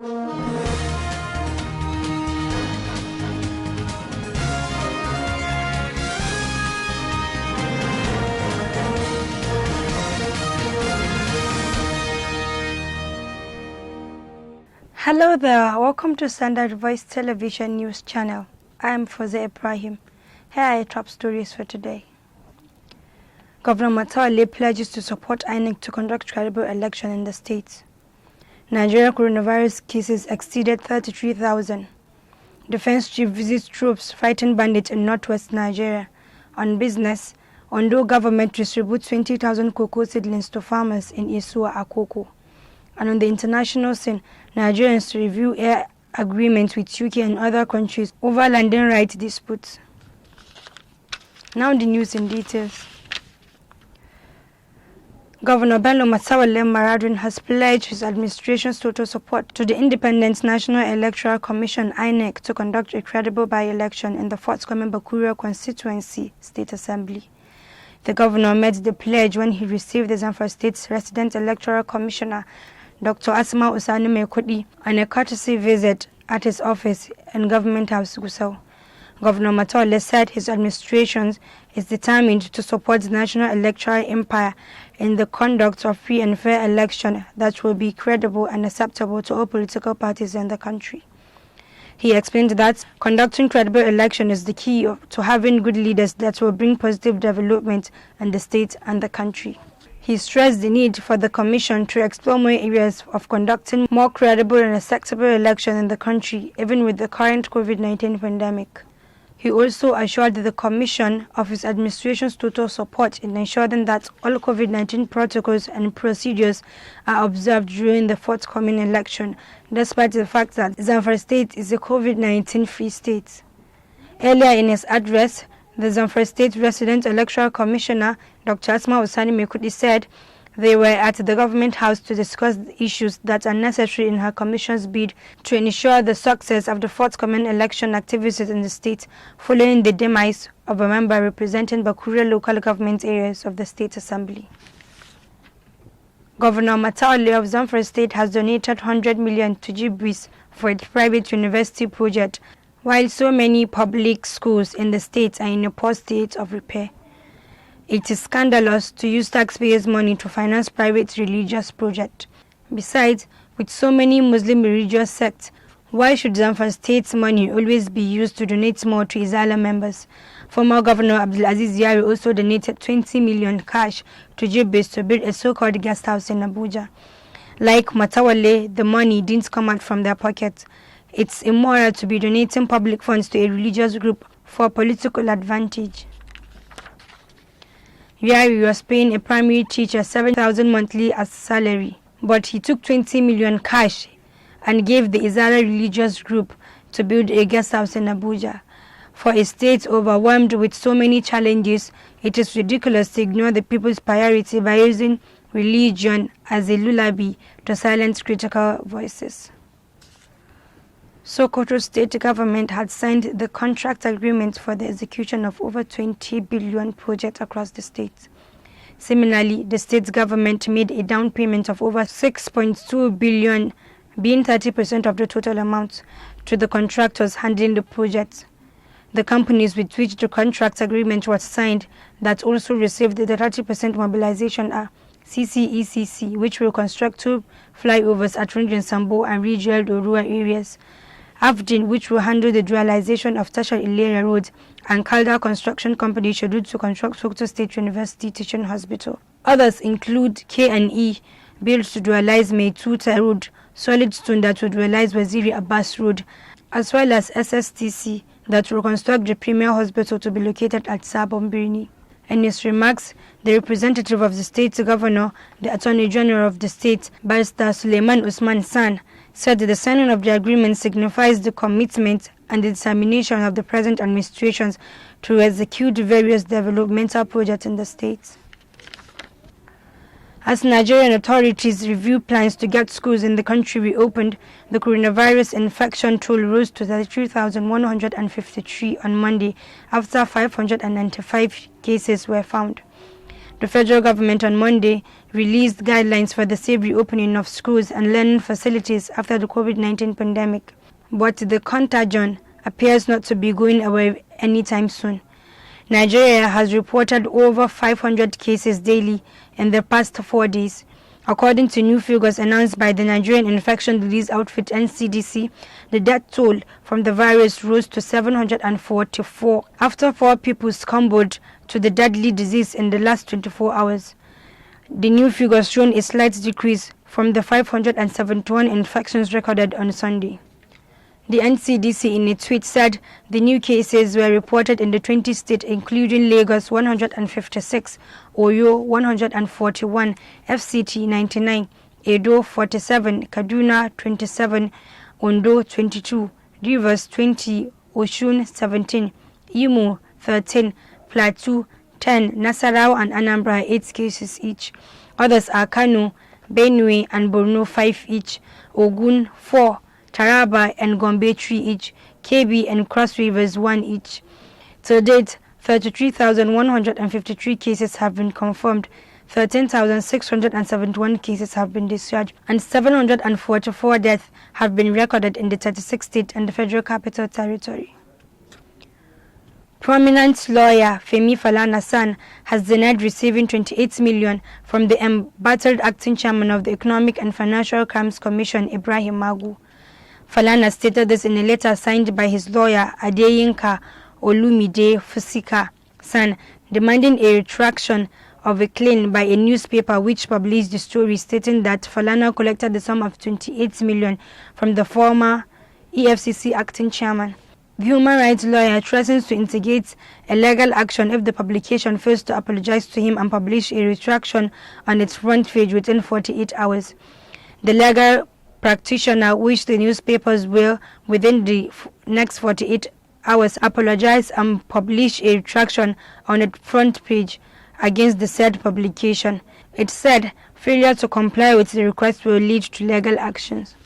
Hello there, welcome to Standard Voice Television News Channel. I am Svtv. Here are your top stories for today. Governor Matawale pledges to support INEC to conduct credible election in the state. Nigeria coronavirus cases exceeded 33,000. Defense chief visits troops fighting bandits in northwest Nigeria. On business, Ondo government distributes 20,000 cocoa seedlings to farmers in Isua Akoko. And on the international scene, Nigerians review air agreements with UK and other countries over landing rights disputes. Now the news in details. Governor Bello Matawale Maradun has pledged his administration's total support to the Independent National Electoral Commission (INEC) to conduct a credible by-election in the forthcoming Bakura Constituency State Assembly. The governor made the pledge when he received the Zamfara State's Resident Electoral Commissioner, Dr. Asma Usani Mekudi, on a courtesy visit at his office in Government House, Gusau. Governor Matawale said his administration is determined to support the national electoral empire in the conduct of free and fair election that will be credible and acceptable to all political parties in the country. He explained that conducting credible election is the key to having good leaders that will bring positive development in the state and the country. He stressed the need for the Commission to explore more areas of conducting more credible and acceptable election in the country, even with the current COVID-19 pandemic. He also assured the Commission of his administration's total support in ensuring that all COVID-19 protocols and procedures are observed during the forthcoming election, despite the fact that Zamfara State is a COVID-19 free state. Earlier in his address, the Zamfara State Resident Electoral Commissioner, Dr. Asma Usani Mekudi, said they were at the Government House to discuss the issues that are necessary in her commission's bid to ensure the success of the forthcoming election activities in the state following the demise of a member representing Bakura local government areas of the State Assembly. Governor Matawale of Zamfara State has donated 100 million to Jibris for its private university project, while so many public schools in the state are in a poor state of repair. It is scandalous to use taxpayers' money to finance private religious projects. Besides, with so many Muslim religious sects, why should Zamfara State's money always be used to donate more to Izala members? Former Governor Abdulaziz Yari also donated 20 million cash to Jibris to build a so-called guest house in Abuja. Like Matawale, the money didn't come out from their pockets. It's immoral to be donating public funds to a religious group for political advantage. Yari was paying a primary teacher 7,000 monthly as salary, but he took 20 million cash and gave the Izala religious group to build a guest house in Abuja. For a state overwhelmed with so many challenges, it is ridiculous to ignore the people's priority by using religion as a lullaby to silence critical voices. Sokoto state government had signed the contract agreement for the execution of over 20 billion projects across the state. Similarly, the state government made a down payment of over 6.2 billion, being 30% of the total amount, to the contractors handling the project. The companies with which the contract agreement was signed that also received the 30% mobilization are CCECC, which will construct 2 flyovers at Ringin Sambo and Regional Orua areas, Avdin, which will handle the dualization of Tashar Ilera Road, and Calda Construction Company, scheduled to construct Sokoto State University Teaching Hospital. Others include K&E, built to dualize Meituta Road, Solid Stone that will dualize Waziri Abbas Road, as well as SSTC that will construct the Premier Hospital to be located at Sabon Birni. In his remarks, the representative of the state governor, the Attorney General of the state, Barrister Suleiman Usman San, said that the signing of the agreement signifies the commitment and the determination of the present administrations to execute various developmental projects in the state. As Nigerian authorities review plans to get schools in the country reopened, the coronavirus infection toll rose to 33,153 on Monday after 595 cases were found. The federal government on Monday released guidelines for the safe reopening of schools and learning facilities after the COVID-19 pandemic. But the contagion appears not to be going away anytime soon. Nigeria has reported over 500 cases daily in the past 4 days. According to new figures announced by the Nigerian Infection Disease Outfit (NCDC), the death toll from the virus rose to 744 after 4 people succumbed to the deadly disease in the last 24 hours. The new figures shown a slight decrease from the 571 infections recorded on Sunday. The NCDC in a tweet said the new cases were reported in the 20 states including Lagos 156, Oyo 141, FCT 99, Edo 47, Kaduna 27, Ondo 22, Rivers 20, Osun 17, Imo 13, Plateau 10, Nasarawa and Anambra 8 cases each. Others are Kano, Benue and Borno 5 each, Ogun 4, Taraba and Gombe 3 each, Kebbi and Cross Rivers 1 each. To date, 33,153 cases have been confirmed, 13,671 cases have been discharged, and 744 deaths have been recorded in the 36 states and the Federal Capital Territory. Prominent lawyer Femi Falana-San has denied receiving 28 million from the embattled acting chairman of the Economic and Financial Crimes Commission, Ibrahim Magu. Falana stated this in a letter signed by his lawyer Adeyinka Olumide Fusika-San, demanding a retraction of a claim by a newspaper which published the story stating that Falana collected the sum of 28 million from the former EFCC acting chairman. The human rights lawyer threatens to instigate a legal action if the publication fails to apologize to him and publish a retraction on its front page within 48 hours. The legal practitioner wished the newspapers will, within the next 48 hours, apologize and publish a retraction on its front page against the said publication. It said failure to comply with the request will lead to legal actions.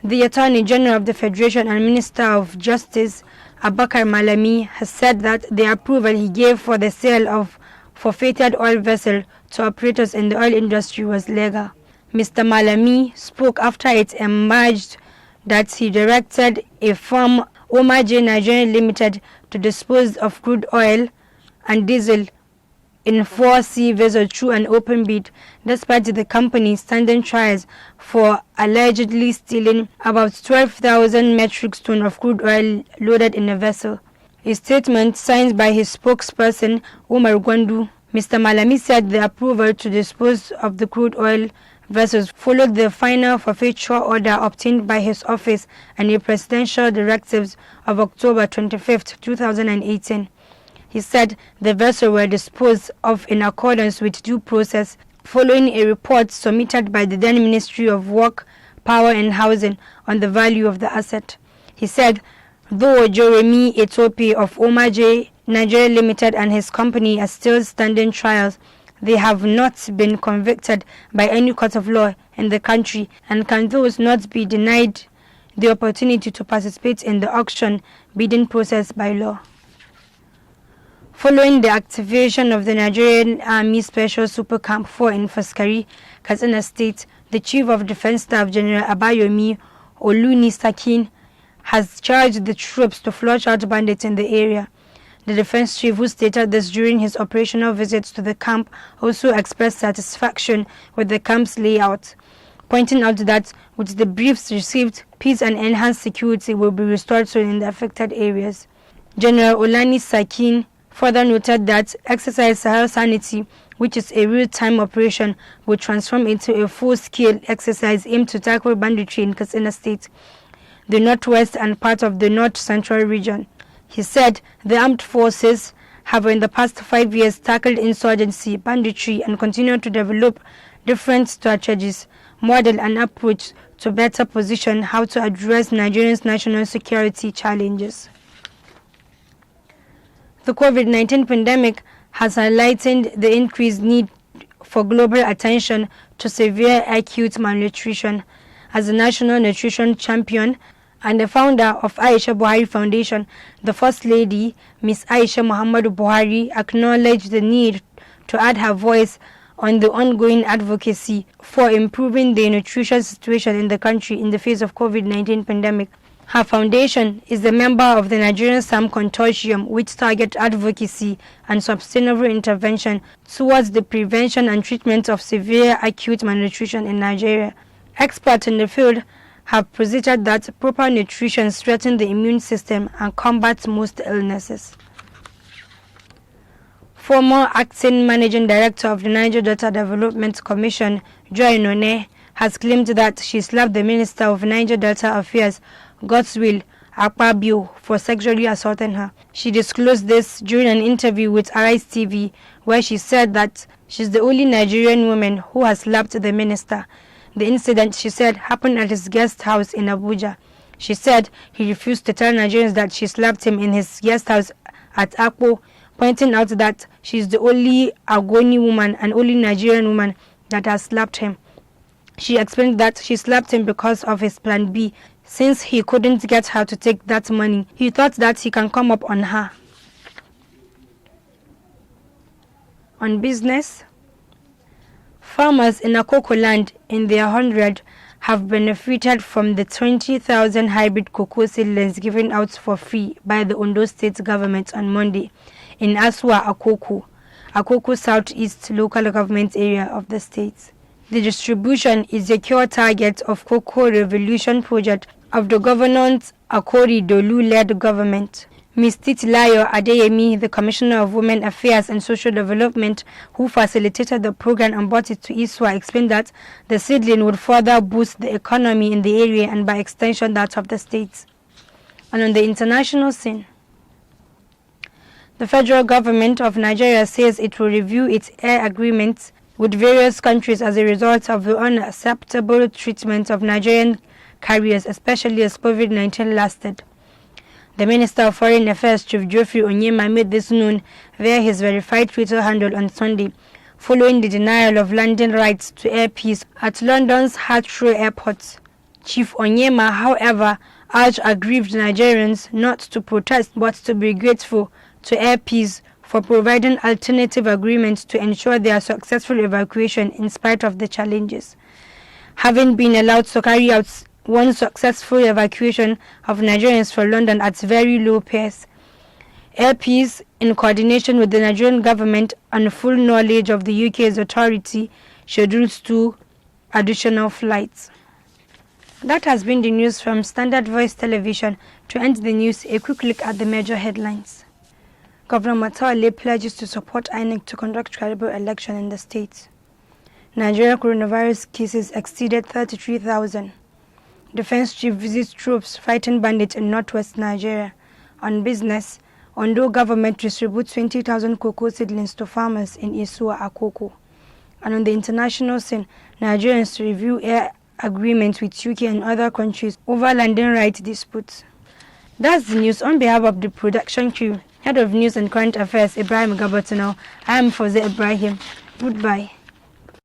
The Attorney General of the Federation and Minister of Justice, Abubakar Malami, has said that the approval he gave for the sale of forfeited oil vessels to operators in the oil industry was legal. Mr. Malami spoke after it emerged that he directed a firm, Omaje Nigeria Limited, to dispose of crude oil and diesel in 4C vessels through an open bid, despite the company standing trials for allegedly stealing about 12,000 metric tons of crude oil loaded in a vessel. A statement signed by his spokesperson, Umar Gwandu, Mr. Malami said the approval to dispose of the crude oil vessels followed the final forfeiture order obtained by his office and a presidential directives of October 25, 2018. He said the vessels were disposed of in accordance with due process following a report submitted by the then Ministry of Work, Power and Housing on the value of the asset. He said, though Jeremy Etope of Omaje Nigeria Limited and his company are still standing trials, they have not been convicted by any court of law in the country and can thus not be denied the opportunity to participate in the auction bidding process by law. Following the activation of the Nigerian Army Special Super Camp 4 in Faskari, Katsina State, the Chief of Defense Staff General Abayomi Olunisakin has charged the troops to flush out bandits in the area. The defense chief, who stated this during his operational visits to the camp, also expressed satisfaction with the camp's layout, pointing out that with the briefs received, peace and enhanced security will be restored soon in the affected areas. General Olani Sakin further noted that Exercise Sahel Sanity, which is a real-time operation, will transform into a full-scale exercise aimed to tackle banditry in Katsina State, the northwest and part of the north-central region. He said the armed forces have in the past 5 years tackled insurgency, banditry, and continue to develop different strategies, model and approach to better position how to address Nigeria's national security challenges. The COVID-19 pandemic has highlighted the increased need for global attention to severe acute malnutrition. As a national nutrition champion and the founder of Aisha Buhari Foundation, the First Lady, Ms. Aisha Muhammadu Buhari, acknowledged the need to add her voice on the ongoing advocacy for improving the nutrition situation in the country in the face of COVID-19 pandemic. Her foundation is a member of the Nigerian SAM Consortium, which targets advocacy and sustainable intervention towards the prevention and treatment of severe acute malnutrition in Nigeria. Experts in the field have posited that proper nutrition strengthens the immune system and combats most illnesses. Former acting managing director of the Niger Delta Development Commission, Joy Noneh, has claimed that she slapped the Minister of Niger Delta Affairs, Godswill Akpabio, for sexually assaulting her. She disclosed this during an interview with Svtv, where she said that she's the only Nigerian woman who has slapped the minister. The incident, she said, happened at his guest house in Abuja. She said he refused to tell Nigerians that she slapped him in his guest house at Akpo, pointing out that she's the only Agoni woman and only Nigerian woman that has slapped him. She explained that she slapped him because of his plan B. Since he couldn't get her to take that money, he thought that he can come up on her. On business, farmers in Akoko land in their 100 have benefited from the 20,000 hybrid cocoa seedlings given out for free by the Ondo State government on Monday in Aswa Akoko Southeast local government area of the state. The distribution is a core target of Cocoa Revolution project of the government Akori Dolu-led government. Ms. Titilayo Adeyemi, the Commissioner of Women Affairs and Social Development, who facilitated the program and brought it to Iswa, explained that the seedling would further boost the economy in the area and by extension that of the state. And on the international scene, the federal government of Nigeria says it will review its air agreements with various countries as a result of the unacceptable treatment of Nigerian carriers, especially as COVID-19 lasted. The Minister of Foreign Affairs, Chief Geoffrey Onyema, made this known via his verified Twitter handle on Sunday, following the denial of landing rights to Air Peace at London's Heathrow Airport. Chief Onyema, however, urged aggrieved Nigerians not to protest but to be grateful to Air Peace for providing alternative agreements to ensure their successful evacuation in spite of the challenges. Having been allowed to carry out one successful evacuation of Nigerians from London at very low pace, Air Peace, in coordination with the Nigerian government and full knowledge of the UK's authority, schedules 2 additional flights. That has been the news from Standard Voice Television. To end the news, a quick look at the major headlines. Governor Matawale pledges to support INEC to conduct credible election in the state. Nigeria coronavirus cases exceeded 33,000. Defense chief visits troops fighting bandits in northwest Nigeria. On business, Ondo government distributes 20,000 cocoa seedlings to farmers in Isua Akoko. And on the international scene, Nigerians review air agreements with UK and other countries over landing rights disputes. That's the news. On behalf of the production crew, Head of News and Current Affairs, Ibrahim Gabatino, I am Foze Ibrahim. Goodbye.